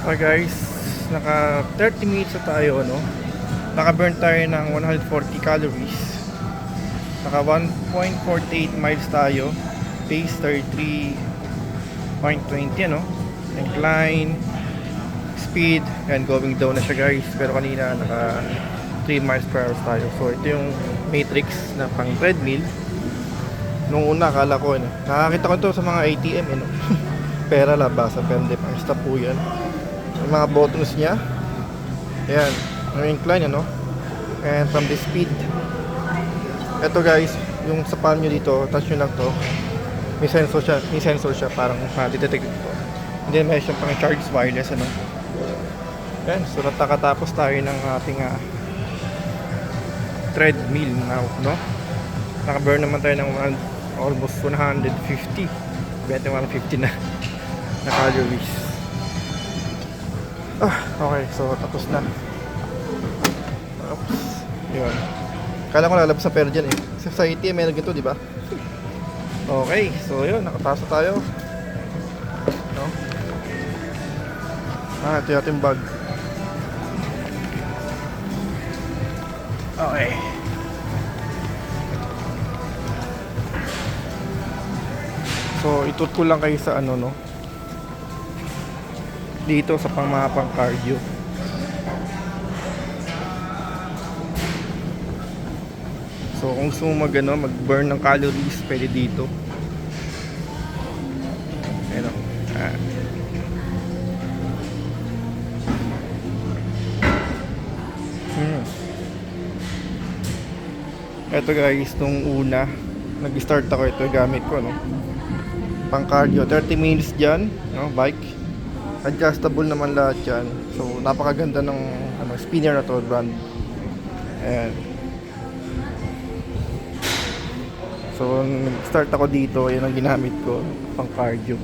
Okay guys, naka 30 minutes na tayo, no? Naka-burn tayo ng 140 calories. Naka 1.48 miles tayo. Pace 33.20, ano? Incline, speed, and going down na siya guys. Pero kanina naka 3 miles per hour tayo. So ito yung matrix na pang treadmill. Nung una akala ko, ano, nakakita ko ito sa mga ATM, ano? Pera labasan, pero hindi pang stop po yan. Yung mga buttons niya, ayan, yung incline, ano, and from the speed. Ito guys, yung sa palm nyo dito, touch nyo lang to, may sensor siya parang detect ito. And then may siyang pang charge wireless, ano. Ayan, so nakatapos tayo ng ating treadmill now, no. Naka-burn naman tayo ng almost 150, 150 na calories. Okay, so tapos na. Oops. Yun. Kala ko lalabas sa pera dyan eh. Sa ATM meron ganito, di ba? Okay, so yun, nakapasok tayo. No? Ito yung ating bag. Okay. So, itut ko lang kayo sa ano, no? Dito sa mga pang cardio. So kung gusto mo mag-burn ng calories, pwede dito. Ayan o. Ito guys, nung una nag-start ako, ito gamit ko, no? Pang cardio, 30 minutes dyan, no? Bike. Adjustable naman lahat yan. So napakaganda ng spinner na to, brand. Ayan. So nag-start ako dito, yan ang ginamit ko pang cardio.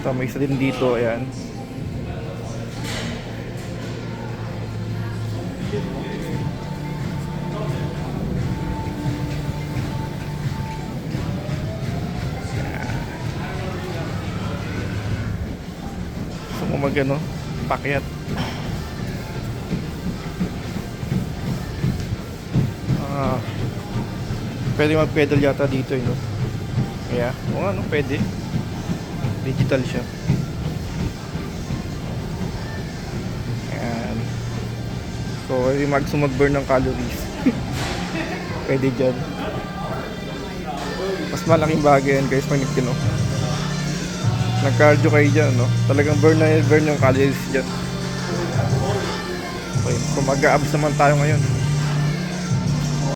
So may isa din dito, ayan. Pakyat. Pwede mag-pedal yata dito, no? Yeah, pwede. Digital siya. Ayan. So, mag-burn ng calories. Pwede dyan. Mas malaking bagay yan guys, pag nag-cardio kayo dyan, no? Talagang burn yung calories dyan. Okay, so mag-a-abs naman tayo ngayon.